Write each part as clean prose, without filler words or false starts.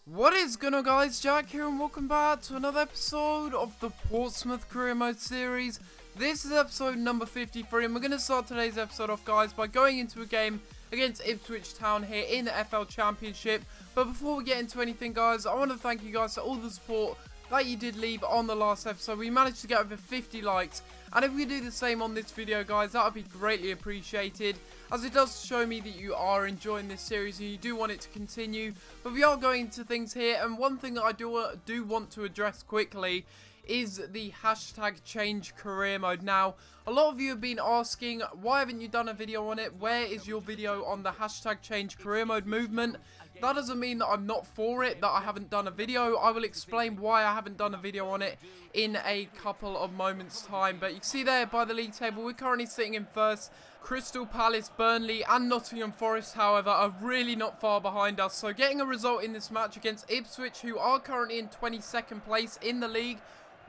What is going on, guys? Jack here and welcome back to another episode of the Portsmouth Career Mode series. This is episode number 53 and we're going to start today's episode off, guys, by going into a game against Ipswich Town here in the FL Championship. But before we get into anything, guys, I want to thank you guys for all the support that you did leave on the last episode. We managed to get over 50 likes, and if we do the same on this video, guys, that would be greatly appreciated, as it does show me that you are enjoying this series and you do want it to continue. But we are going into things here, and one thing that I do want to address quickly is the hashtag change career mode. Now, a lot of you have been asking, why haven't you done a video on it? Where is your video on the hashtag change career mode movement? That doesn't mean that I'm not for it, that I haven't done a video. I will explain why I haven't done a video on it in a couple of moments time. But you can see there by the league table, we're currently sitting in first. Crystal Palace, Burnley and Nottingham Forest, however, are really not far behind us. So getting a result in this match against Ipswich, who are currently in 22nd place in the league,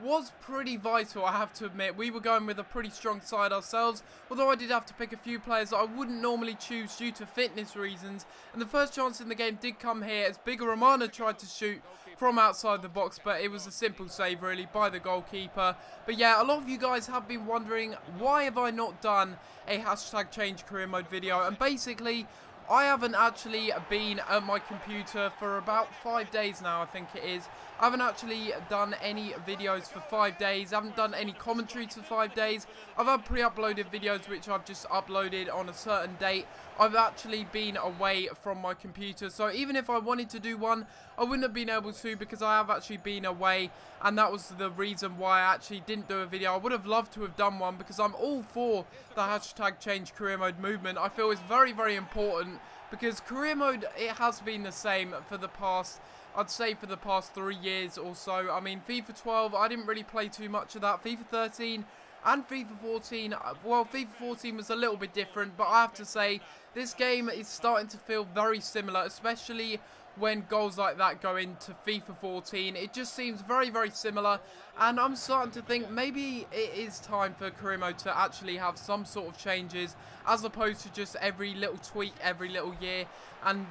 was pretty vital, I have to admit. We were going with a pretty strong side ourselves, although I did have to pick a few players that I wouldn't normally choose due to fitness reasons. And the first chance in the game did come here as Bigger Romana tried to shoot from outside the box, but it was a simple save really by the goalkeeper. But yeah, a lot of you guys have been wondering, why have I not done a hashtag change career mode video? And basically, I haven't actually been at my computer for about 5 days now, I think it is. I haven't actually done any videos for 5 days. I haven't done any commentaries for 5 days. I've had pre-uploaded videos which I've just uploaded on a certain date. I've actually been away from my computer, so even if I wanted to do one, I wouldn't have been able to, because I have actually been away, and that was the reason why I actually didn't do a video. I would have loved to have done one, because I'm all for the hashtag change career mode movement. I feel it's very, very important, because career mode, it has been the same for the past, I'd say for the past 3 years or so. I mean, FIFA 12, I didn't really play too much of that. FIFA 13 and FIFA 14, well, FIFA 14 was a little bit different, but I have to say, this game is starting to feel very similar, especially when goals like that go into FIFA 14. It just seems very, very similar, and I'm starting to think maybe it is time for career mode to actually have some sort of changes, as opposed to just every little tweak every little year, and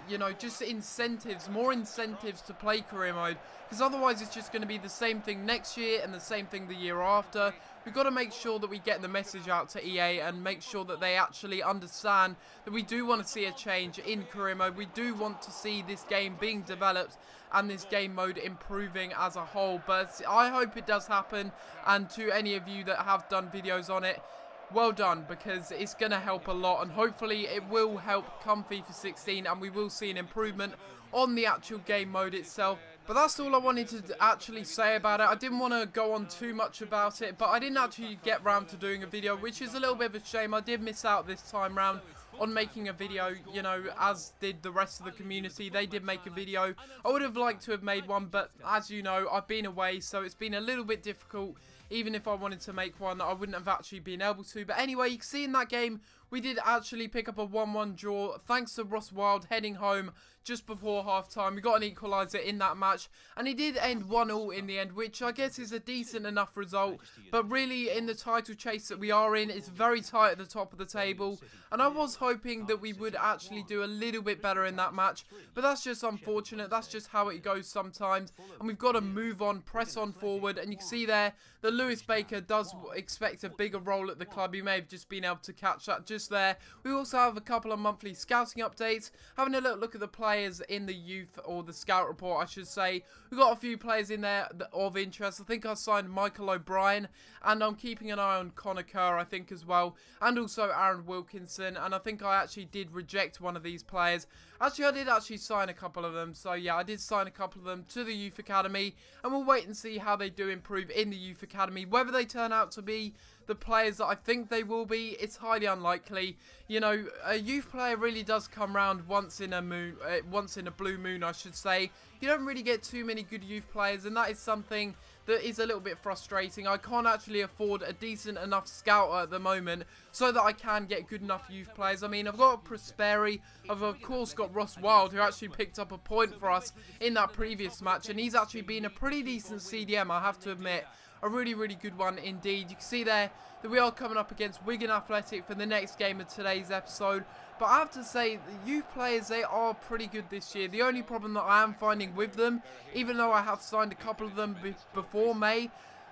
you know, just incentives, more incentives to play career mode, because otherwise it's just going to be the same thing next year and the same thing the year after. We've got to make sure that we get the message out to EA and make sure that they actually understand that we do want to see a change in career mode. We do want to see this game being developed and this game mode improving as a whole. But I hope it does happen, and to any of you that have done videos on it, well done, because it's going to help a lot, and hopefully it will help come FIFA 16 and we will see an improvement on the actual game mode itself. But that's all I wanted to actually say about it. I didn't want to go on too much about it, but I didn't actually get round to doing a video, which is a little bit of a shame. I did miss out this time round on making a video, you know, as did the rest of the community. They did make a video. I would have liked to have made one, but as you know, I've been away, so it's been a little bit difficult. Even if I wanted to make one, I wouldn't have actually been able to. But anyway, you can see in that game, we did actually pick up a 1-1 draw, thanks to Ross Wild heading home just before half-time. We got an equaliser in that match, and it did end 1-1 in the end, which I guess is a decent enough result. But really, in the title chase that we are in, it's very tight at the top of the table, and I was hoping that we would actually do a little bit better in that match. But that's just unfortunate. That's just how it goes sometimes, and we've got to move on, press on forward. And you can see there that Lewis Baker does expect a bigger role at the club. You may have just been able to catch that just there. We also have a couple of monthly scouting updates, having a little look at the players in the youth, or the scout report I should say. We've got a few players in there of interest. I think I signed Michael O'Brien, and I'm keeping an eye on Connor Kerr, I think, as well, and also Aaron Wilkinson. And I think I actually did reject one of these players. Actually, I did actually sign a couple of them, so yeah, I did sign a couple of them to the youth academy, and we'll wait and see how they do improve in the youth academy. Whether they turn out to be the players that I think they will be, it's highly unlikely. You know, a youth player really does come round once in a blue moon, I should say. You don't really get too many good youth players, and that is something that is a little bit frustrating. I can't actually afford a decent enough scouter at the moment so that I can get good enough youth players. I mean, I've got Prosperi, I've of course got Ross Wild, who actually picked up a point for us in that previous match, and he's actually been a pretty decent CDM, I have to admit. a really, really good one indeed. You can see there that we are coming up against Wigan Athletic for the next game of today's episode. But I have to say, the youth players, they are pretty good this year. The only problem that I am finding with them, even though I have signed a couple of them before May,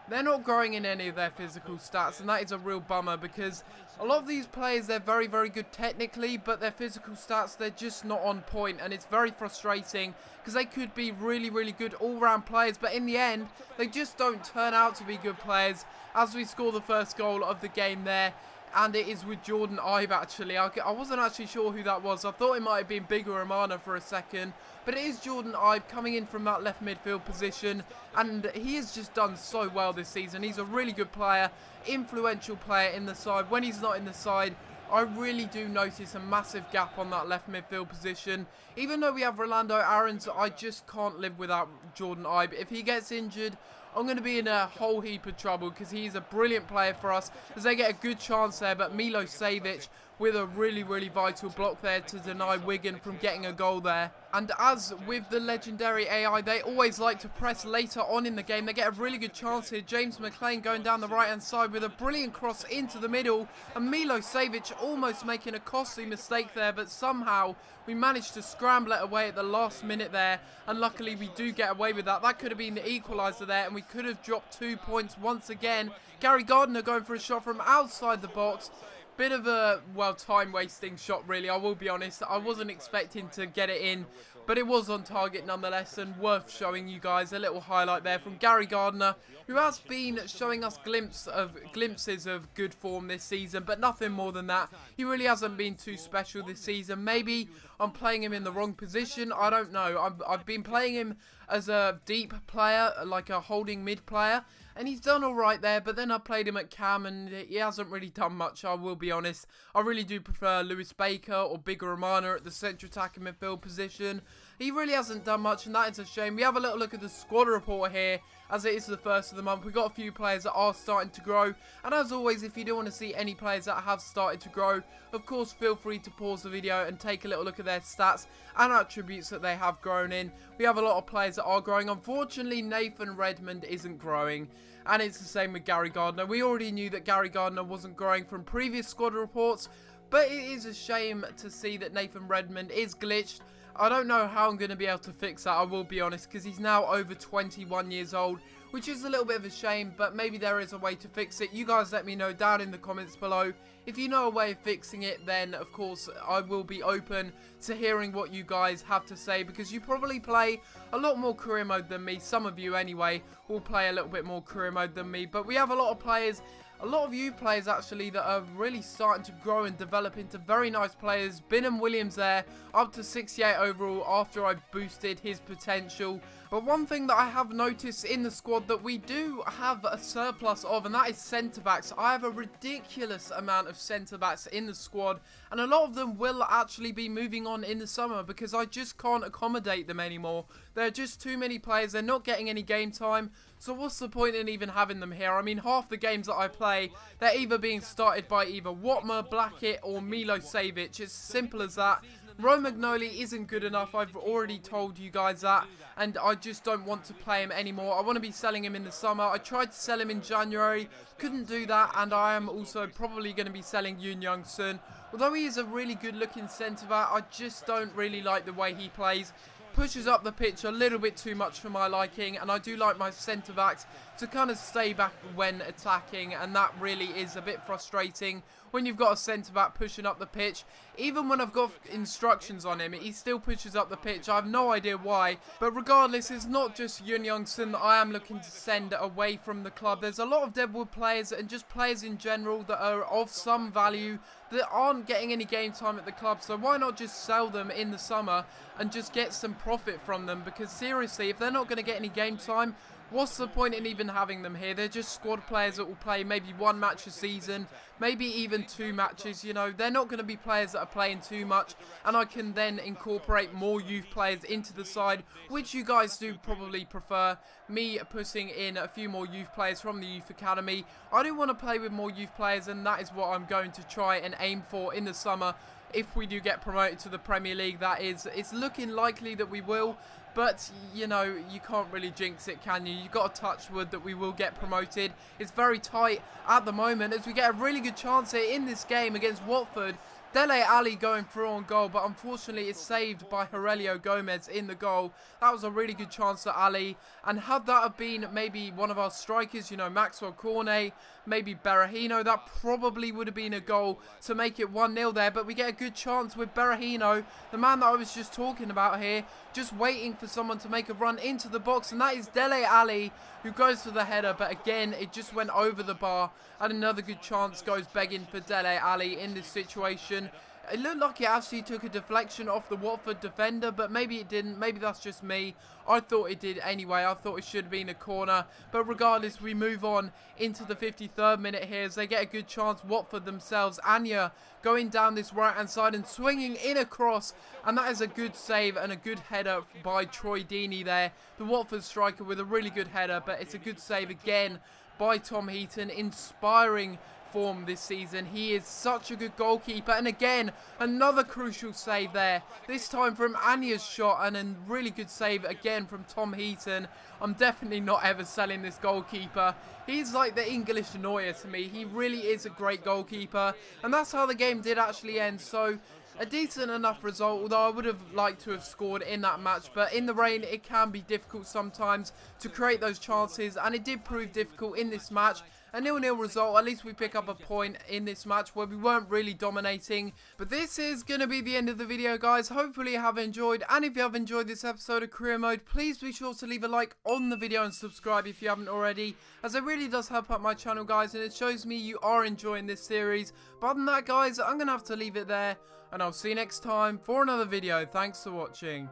they're not growing in any of their physical stats, and that is a real bummer because a lot of these players, they're very, very good technically, but their physical stats, they're just not on point, and it's very frustrating because they could be really, really good all-round players, but in the end, they just don't turn out to be good players as we score the first goal of the game there. And it is with Jordan Ibe actually. I wasn't actually sure who that was. I thought it might have been Bigger Romana for a second. But it is Jordan Ibe coming in from that left midfield position. And he has just done so well this season. He's a really good player, influential player in the side. When he's not in the side, I really do notice a massive gap on that left midfield position. Even though we have Rolando Aarons, I just can't live without Jordan Ibe. If he gets injured, I'm going to be in a whole heap of trouble because he's a brilliant player for us as they get a good chance there. But Milosevic with a really, really vital block there to deny Wigan from getting a goal there. And as with the legendary AI, they always like to press later on in the game. They get a really good chance here. James McLean going down the right-hand side with a brilliant cross into the middle. And Milosevic almost making a costly mistake there, but somehow we managed to scramble it away at the last minute there. And luckily we do get away with that. That could have been the equaliser there, and we could have dropped 2 points once again. Gary Gardner going for a shot from outside the box. Bit of a, well, time-wasting shot, really, I will be honest. I wasn't expecting to get it in, but it was on target nonetheless, and worth showing you guys a little highlight there from Gary Gardner, who has been showing us glimpses of good form this season, but nothing more than that. He really hasn't been too special this season. Maybe I'm playing him in the wrong position, I don't know. I've been playing him as a deep player, like a holding mid player, and he's done alright there, but then I played him at cam and he hasn't really done much, I will be honest. I really do prefer Lewis Baker or Bigger Romana at the central attacking midfield position. He really hasn't done much, and that is a shame. We have a little look at the squad report here, as it is the first of the month. We've got a few players that are starting to grow, and as always, if you do want to see any players that have started to grow, of course feel free to pause the video and take a little look at their stats and attributes that they have grown in. We have a lot of players that are growing. Unfortunately, Nathan Redmond isn't growing, and it's the same with Gary Gardner. We already knew that Gary Gardner wasn't growing from previous squad reports, but it is a shame to see that Nathan Redmond is glitched. I don't know how I'm going to be able to fix that, I will be honest, because he's now over 21 years old, which is a little bit of a shame, but maybe there is a way to fix it. You guys let me know down in the comments below. If you know a way of fixing it, then of course I will be open to hearing what you guys have to say, because you probably play a lot more career mode than me. Some of you anyway will play a little bit more career mode than me, but we have a lot of players, a lot of you players actually, that are really starting to grow and develop into very nice players. Binham Williams there, up to 68 overall after I boosted his potential. But one thing that I have noticed in the squad that we do have a surplus of, and that is centre-backs. I have a ridiculous amount of centre-backs in the squad, and a lot of them will actually be moving on in the summer because I just can't accommodate them anymore. There are just too many players, they're not getting any game time, so what's the point in even having them here? I mean, half the games that I play, they're either being started by either Watmer, Blackett or Milosevic. It's as simple as that. Romagnoli isn't good enough, I've already told you guys that, and I just don't want to play him anymore. I want to be selling him in the summer. I tried to sell him in January, couldn't do that, and I am also probably going to be selling Yoon Young-sun. Although he is a really good looking centre-back, I just don't really like the way he plays. Pushes up the pitch a little bit too much for my liking, and I do like my centre-backs to kind of stay back when attacking, and that really is a bit frustrating when you've got a centre-back pushing up the pitch. Even when I've got instructions on him, he still pushes up the pitch. I have no idea why, but regardless, it's not just Yoon Young-sun that I am looking to send away from the club. There's a lot of Deadwood players and just players in general that are of some value that aren't getting any game time at the club, so why not just sell them in the summer and just get some profit from them? Because seriously, if they're not going to get any game time, what's the point in even having them here? They're just squad players that will play maybe one match a season, maybe even 2 matches, you know. They're not going to be players that are playing too much, and I can then incorporate more youth players into the side, which you guys do probably prefer, me putting in a few more youth players from the youth academy. I do want to play with more youth players, and that is what I'm going to try and aim for in the summer. if we do get promoted to the Premier League, that is. It's looking likely that we will, but, you know, you can't really jinx it, can you? You've got to touch wood that we will get promoted. It's very tight at the moment as we get a really good chance here in this game against Watford. Dele Alli going through on goal, but unfortunately it's saved by Aurelio Gomez in the goal. That was a really good chance to Ali, and had that have been maybe one of our strikers, you know, Maxwell Cornet, maybe Berahino, that probably would have been a goal to make it 1-0 there, but we get a good chance with Berahino, the man that I was just talking about here, just waiting for someone to make a run into the box, and that is Dele Alli who goes for the header, but again it just went over the bar, and another good chance goes begging for Dele Alli in this situation. It looked like it actually took a deflection off the Watford defender, but maybe it didn't. Maybe that's just me. I thought it did anyway. I thought it should have been a corner. But regardless, we move on into the 53rd minute here as they get a good chance. Watford themselves. Anya going down this right-hand side and swinging in across. And that is a good save and a good header by Troy Deeney there. The Watford striker with a really good header, but it's a good save again by Tom Heaton. Inspiring form this season. He is such a good goalkeeper, and again another crucial save there, this time from Anya's shot, and a really good save again from Tom Heaton. I'm definitely not ever selling this goalkeeper. He's like the English Neuer to me. He really is a great goalkeeper, and that's how the game did actually end. So a decent enough result, although I would have liked to have scored in that match, but in the rain it can be difficult sometimes to create those chances, and it did prove difficult in this match. A 0-0 result, at least we pick up a point in this match where we weren't really dominating. But this is going to be the end of the video, guys. Hopefully you have enjoyed, and if you have enjoyed this episode of Career Mode, please be sure to leave a like on the video and subscribe if you haven't already, as it really does help out my channel, guys, and it shows me you are enjoying this series. But other than that, guys, I'm going to have to leave it there, and I'll see you next time for another video. Thanks for watching.